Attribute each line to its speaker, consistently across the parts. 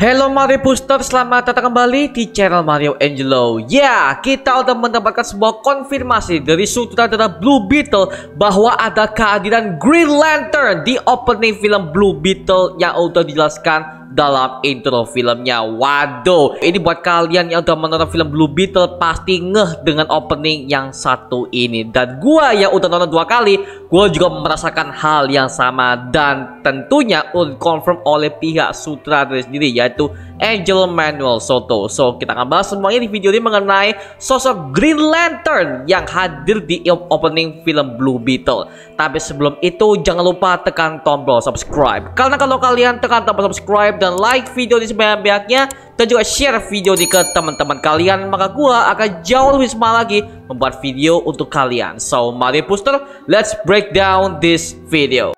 Speaker 1: Hello Mario Booster, selamat datang kembali di channel Mario Angelo. Ya, kita udah mendapatkan sebuah konfirmasi dari sutradara Blue Beetle bahwa ada kehadiran Green Lantern di opening film Blue Beetle yang udah dijelaskan dalam intro filmnya. Waduh, ini buat kalian yang udah menonton film Blue Beetle pasti ngeh dengan opening yang satu ini. Dan gua yang udah nonton 2 kali, gua juga merasakan hal yang sama dan tentunya confirm oleh pihak sutradara sendiri, yaitu Angel Manuel Soto. So, kita akan bahas semuanya di video ini mengenai sosok Green Lantern yang hadir di opening film Blue Beetle. Tapi sebelum itu, jangan lupa tekan tombol subscribe. Karena kalau kalian tekan tombol subscribe dan like video ini sebanyak-banyaknya dan juga share video ini ke teman-teman kalian, maka gua akan jauh lebih semangat lagi membuat video untuk kalian. So, Mario Booster, let's break down this video.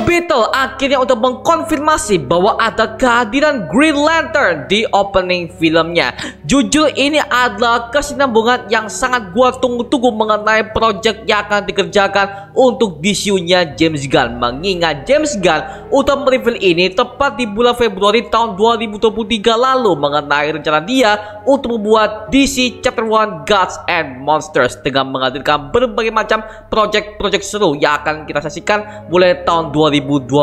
Speaker 1: Beetle akhirnya untuk mengkonfirmasi bahwa ada kehadiran Green Lantern di opening filmnya. Jujur ini adalah kesinambungan yang sangat gua tunggu-tunggu mengenai project yang akan dikerjakan untuk DCU-nya James Gunn. Mengingat James Gunn udah mereveal ini tepat di bulan Februari tahun 2023 lalu mengenai rencana dia untuk membuat DC Chapter 1 Gods and Monsters dengan menghadirkan berbagai macam project seru yang akan kita saksikan mulai tahun 2025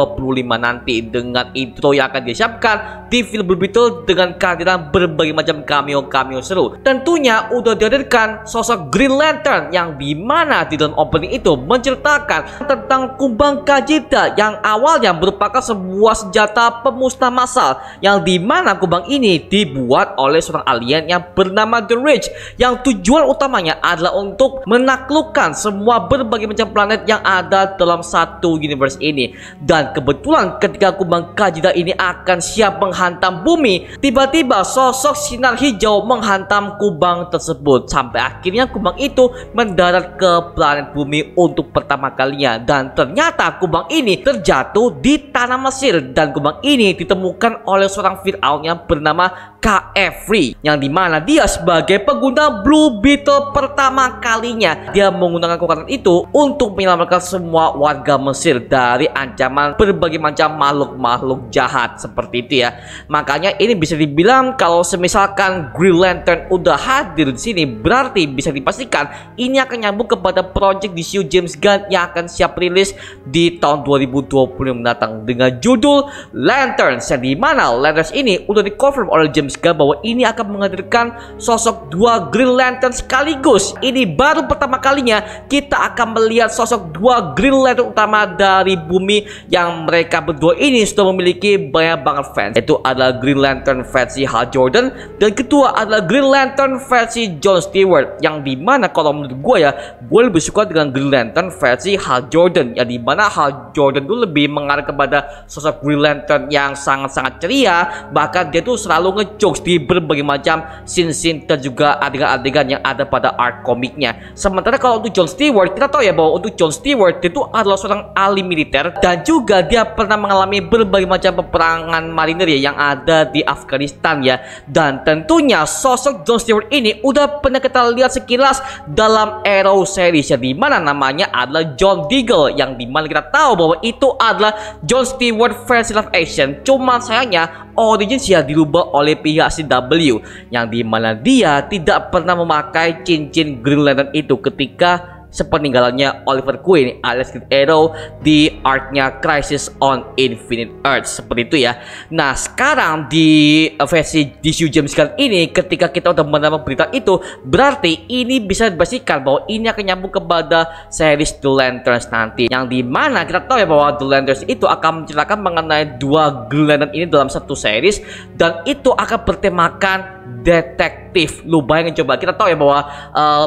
Speaker 1: nanti, dengan intro yang akan disiapkan di film Blue Beetle dengan kehadiran berbagai macam cameo seru. Tentunya udah dihadirkan sosok Green Lantern yang dimana di dalam opening itu menceritakan tentang kumbang Kajita yang awalnya merupakan sebuah senjata pemusnah massal, yang dimana kumbang ini dibuat oleh seorang alien yang bernama The Ridge, yang tujuan utamanya adalah untuk menaklukkan semua berbagai macam planet yang ada dalam satu universe ini. Dan kebetulan ketika kumbang Kajita ini akan siap menghantam bumi, tiba-tiba sosok sinar hijau menghantam kumbang tersebut sampai akhirnya kumbang itu mendarat ke planet bumi untuk pertama kalinya. Dan ternyata kumbang ini terjatuh di tanah Mesir, dan kumbang ini ditemukan oleh seorang Firaun yang bernama Khafre, yang dimana dia sebagai pengguna Blue Beetle pertama kalinya, dia menggunakan kekuatan itu untuk menyelamatkan semua warga Mesir dari ancaman berbagai macam makhluk jahat seperti itu ya. Makanya ini bisa dibilang kalau semisalkan Green Lantern udah hadir di sini, berarti bisa dipastikan ini akan nyambung kepada project DCU James Gunn yang akan siap rilis di tahun 2020 mendatang dengan judul Lanterns, yang dimana Lanterns ini udah dikonfirm oleh James Gunn bahwa ini akan menghadirkan sosok 2 Green Lantern sekaligus. Ini baru pertama kalinya kita akan melihat sosok 2 Green Lantern utama dari bumi, yang mereka berdua ini sudah memiliki banyak banget fans. Itu adalah Green Lantern versi Hal Jordan, dan kedua adalah Green Lantern versi John Stewart, yang dimana kalau menurut gue ya, gue lebih suka dengan Green Lantern versi Hal Jordan, yang dimana Hal Jordan itu lebih mengarah kepada sosok Green Lantern yang sangat-sangat ceria. Bahkan dia tuh selalu ngejokes di berbagai macam scene-scene dan juga adegan-adegan yang ada pada art komiknya. Sementara kalau untuk John Stewart, kita tahu ya bahwa untuk John Stewart itu adalah seorang ahli militer, dan juga dia pernah mengalami berbagai macam peperangan marinir ya yang ada di Afghanistan ya. Dan tentunya sosok John Stewart ini udah pernah kita lihat sekilas dalam Arrow series, yang dimana namanya adalah John Diggle, yang dimana kita tahu bahwa itu adalah John Stewart versi live action. Cuma sayangnya originnya dirubah oleh pihak CW, yang dimana dia tidak pernah memakai cincin Green Lantern itu ketika sepeninggalannya Oliver Queen alias Green Arrow di arc-nya Crisis on Infinite Earths, seperti itu ya. Nah, sekarang di versi DCU James Gunn ini, ketika kita udah mendapat berita itu, berarti ini bisa dipastikan bahwa ini akan nyambung kepada series The Lanterns nanti, yang dimana kita tahu ya bahwa The Lanterns itu akan menceritakan mengenai 2 Green Lantern ini dalam satu series, dan itu akan bertemakan detektif. Lu bayangin coba, kita tahu ya bahwa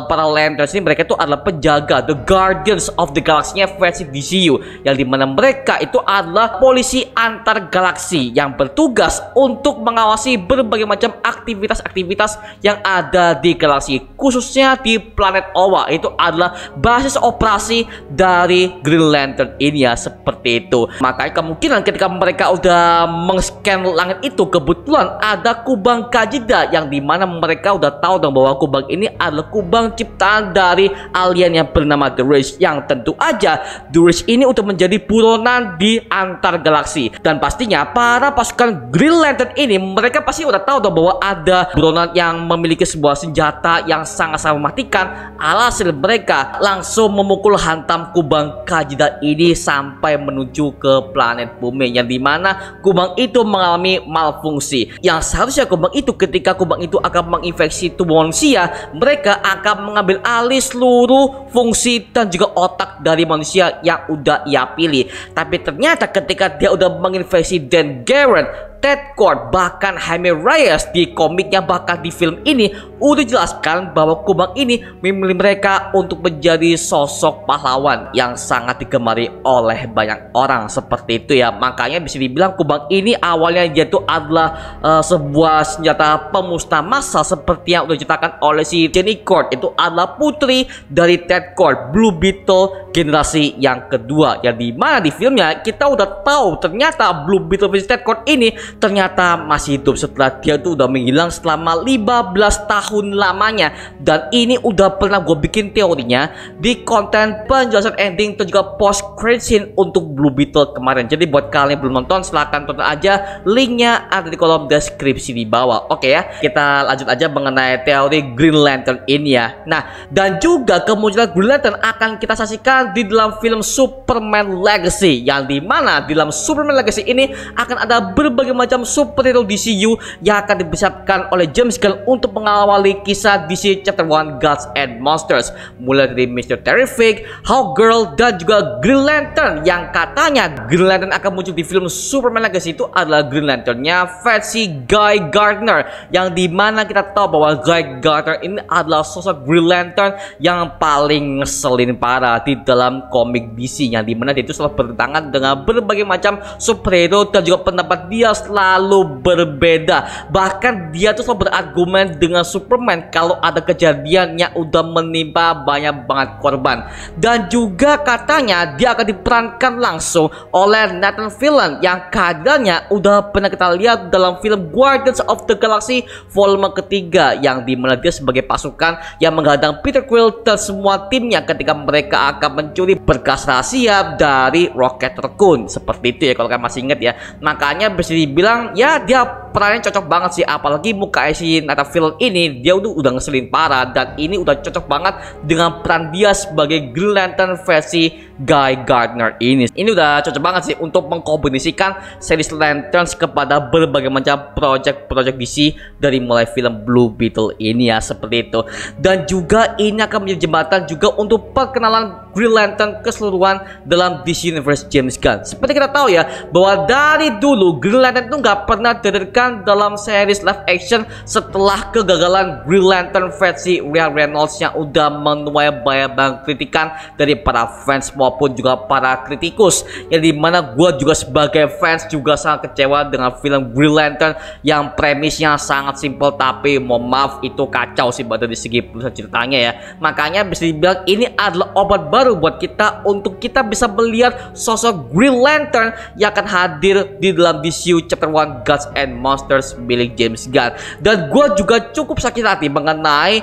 Speaker 1: para Lanterns ini mereka itu adalah penjaga, the Guardians of the Galaxy versi DCU, yang dimana mereka itu adalah polisi antar galaksi yang bertugas untuk mengawasi berbagai macam aktivitas-aktivitas yang ada di galaksi, khususnya di planet Oa. Itu adalah basis operasi dari Green Lantern ini ya, seperti itu. Makanya kemungkinan ketika mereka udah meng-scan langit itu, kebetulan ada kubang Kajida, yang dimana mereka udah tahu dong bahwa kubang ini adalah kubang ciptaan dari alien yang bernama The Race, yang tentu aja The Race ini untuk menjadi buronan di antar galaksi. Dan pastinya para pasukan Green Lantern ini mereka pasti udah tahu dong bahwa ada buronan yang memiliki sebuah senjata yang sangat-sangat mematikan. Alhasil mereka langsung memukul hantam kubang Kajida ini sampai menuju ke planet bumi, yang dimana kubang itu mengalami malfungsi. Yang seharusnya kubang itu, ketika kubang itu akan menginfeksi tubuh manusia, mereka akan mengambil alih seluruh fungsi dan juga otak dari manusia yang udah ia pilih. Tapi ternyata ketika dia udah menginfeksi Dan Garrett, Ted Kord, bahkan Jaime Reyes di komiknya, bahkan di film ini udah jelaskan bahwa kubang ini memilih mereka untuk menjadi sosok pahlawan yang sangat digemari oleh banyak orang, seperti itu ya. Makanya bisa dibilang kubang ini awalnya dia itu adalah sebuah senjata pemusnah massal seperti yang udah diceritakan oleh si Jenny Kord. Itu adalah putri dari Ted Kord, Blue Beetle generasi yang kedua, yang dimana di filmnya kita udah tahu ternyata Blue Beetle versi Ted Kord ini ternyata masih hidup setelah dia tuh udah menghilang selama 15 tahun lamanya. Dan ini udah pernah gue bikin teorinya di konten penjelasan ending dan juga post credit scene untuk Blue Beetle kemarin. Jadi buat kalian yang belum nonton, silahkan tonton aja, linknya ada di kolom deskripsi di bawah. Oke ya, kita lanjut aja mengenai teori Green Lantern ini ya. Nah, dan juga kemunculan Green Lantern akan kita saksikan di dalam film Superman Legacy, yang dimana di dalam Superman Legacy ini akan ada berbagai macam superhero DCU yang akan dipersiapkan oleh James Gunn untuk mengawali kisah DC Chapter 1 Gods and Monsters, mulai dari Mr. Terrific, Hawkgirl, dan juga Green Lantern. Yang katanya Green Lantern akan muncul di film Superman Legacy itu adalah Green Lanternnya versi Guy Gardner, yang dimana kita tahu bahwa Guy Gardner ini adalah sosok Green Lantern yang paling ngeselin parah di dalam komik DC, yang dimana dia itu selalu bertentangan dengan berbagai macam superhero dan juga pendapat dia selalu berbeda. Bahkan dia tuh selalu berargumen dengan Superman kalau ada kejadian yang udah menimpa banyak banget korban. Dan juga katanya dia akan diperankan langsung oleh Nathan Fillion, yang kehadirannya udah pernah kita lihat dalam film Guardians of the Galaxy volume ketiga, yang dimana dia sebagai pasukan yang menghadang Peter Quill dan semua timnya ketika mereka akan mencuri berkas rahasia dari Rocket Raccoon. Seperti itu ya kalau kalian masih ingat ya. Makanya bisa dibilang ya dia perannya cocok banget sih, apalagi muka si Nathan Fillion ini dia udah ngeselin parah, dan ini udah cocok banget dengan peran dia sebagai Green Lantern versi Guy Gardner ini. Ini udah cocok banget sih untuk mengkombinasikan series Lanterns kepada berbagai macam project DC dari mulai film Blue Beetle ini ya, seperti itu. Dan juga ini akan menjadi jembatan juga untuk perkenalan Green Lantern keseluruhan dalam DC Universe James Gunn. Seperti kita tahu ya bahwa dari dulu Green Lantern itu nggak pernah dihadirkan dalam series live action setelah kegagalan Green Lantern versi Ryan Reynolds yang udah menuai banyak kritikan dari para fans maupun juga para kritikus, yang dimana gue juga sebagai fans juga sangat kecewa dengan film Green Lantern yang premisnya sangat simpel, tapi mohon maaf itu kacau sih dari segi penulisan ceritanya ya. Makanya bisa dibilang ini adalah obat baru buat kita untuk kita bisa melihat sosok Green Lantern yang akan hadir di dalam DCU Chapter 1 Gods and Monsters milik James Gunn. Dan gue juga cukup sakit hati mengenai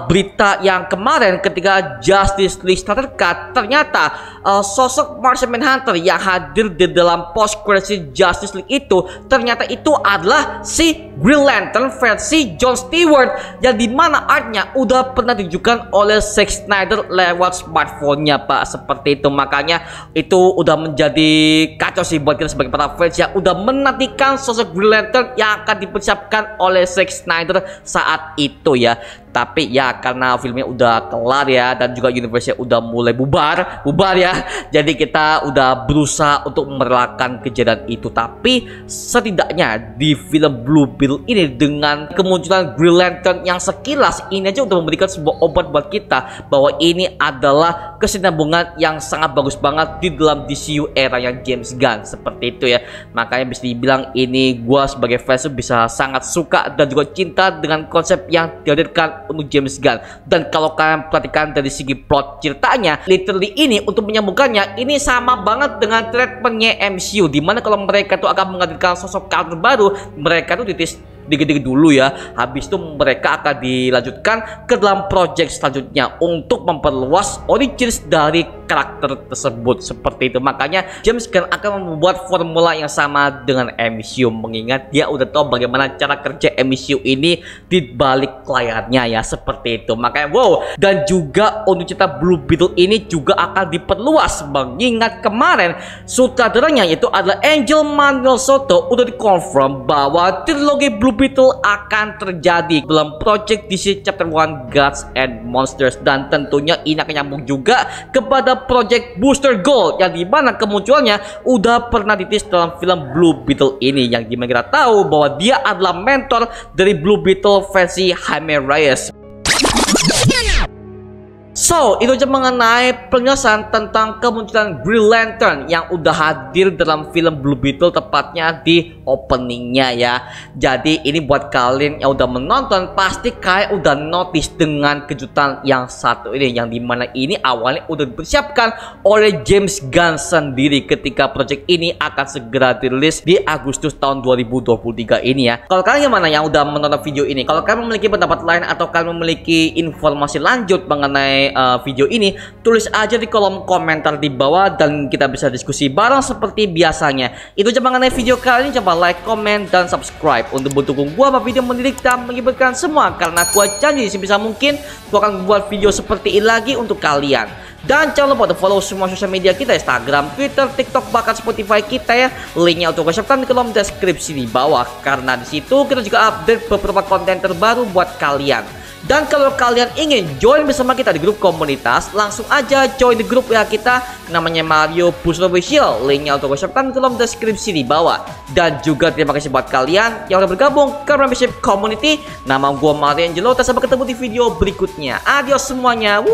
Speaker 1: berita yang kemarin ketika Justice League Snyder Cut, ternyata sosok Martian Manhunter yang hadir di dalam post credit Justice League itu ternyata itu adalah si Green Lantern versi John Stewart, yang dimana artnya udah pernah ditunjukkan oleh Zack Snyder lewat smartphone-nya pak, seperti itu. Makanya itu udah menjadi kacau sih buat kita sebagai para fans yang udah menantikan sosok Green Lantern yang akan dipersiapkan oleh Zack Snyder saat itu ya. Tapi ya karena filmnya udah kelar ya, dan juga universe-nya udah mulai bubar sabar ya. Jadi kita udah berusaha untuk merelakan kejadian itu, tapi setidaknya di film Blue Beetle ini dengan kemunculan Green Lantern yang sekilas ini aja udah memberikan sebuah obat buat kita bahwa ini adalah kesinambungan yang sangat bagus banget di dalam DCU era yang James Gunn, seperti itu ya. Makanya bisa dibilang ini gua sebagai fans bisa sangat suka dan juga cinta dengan konsep yang dihadirkan untuk James Gunn. Dan kalau kalian perhatikan dari segi plot ceritanya, literally ini untuk menyambungkannya ini sama banget dengan treatmentnya MCU, dimana kalau mereka tuh akan menghadirkan sosok karakter baru, mereka tuh ditis dikit-dikit dulu ya, habis itu mereka akan dilanjutkan ke dalam project selanjutnya untuk memperluas origins dari karakter tersebut, seperti itu. Makanya James Gunn akan membuat formula yang sama dengan MCU, mengingat dia udah tahu bagaimana cara kerja MCU ini di balik layarnya ya, seperti itu. Makanya wow, dan juga untuk cerita Blue Beetle ini juga akan diperluas, mengingat kemarin sutradaranya yaitu adalah Angel Manuel Soto udah dikonfirm bahwa trilogi Blue Beetle akan terjadi dalam project DC Chapter 1 Gods and Monsters, dan tentunya ini akan nyambung juga kepada project Booster Gold yang dimana kemunculannya udah pernah ditis dalam film Blue Beetle ini, yang dimana kita tahu bahwa dia adalah mentor dari Blue Beetle versi Jaime Reyes. So, itu aja mengenai penjelasan tentang kemunculan Green Lantern yang udah hadir dalam film Blue Beetle, tepatnya di openingnya ya. Jadi ini buat kalian yang udah menonton pasti kayak udah notice dengan kejutan yang satu ini, yang dimana ini awalnya udah dipersiapkan oleh James Gunn sendiri ketika project ini akan segera dirilis di Agustus tahun 2023 ini ya. Kalau kalian gimana yang udah menonton video ini? Kalau kalian memiliki pendapat lain atau kalian memiliki informasi lanjut mengenai video ini, tulis aja di kolom komentar di bawah dan kita bisa diskusi bareng seperti biasanya. Itu aja mengenai video kali ini. Coba like, comment, dan subscribe untuk mendukung gua sama video mendidik dan mengibarkan semua, karena gua janji sebisa mungkin gua akan buat video seperti ini lagi untuk kalian. Dan jangan lupa untuk follow semua sosial media kita, Instagram, Twitter, TikTok, bahkan Spotify kita ya. Linknya untuk siapkan di kolom deskripsi di bawah, karena di situ kita juga update beberapa konten terbaru buat kalian. Dan kalau kalian ingin join bersama kita di grup komunitas, langsung aja join di grup ya kita, namanya Mario Booster Official. Linknya untuk siapkan di kolom deskripsi di bawah. Dan juga terima kasih buat kalian yang udah bergabung ke membership community. Nama gue Mario Angelo. Sampai ketemu di video berikutnya. Adios semuanya. Woo!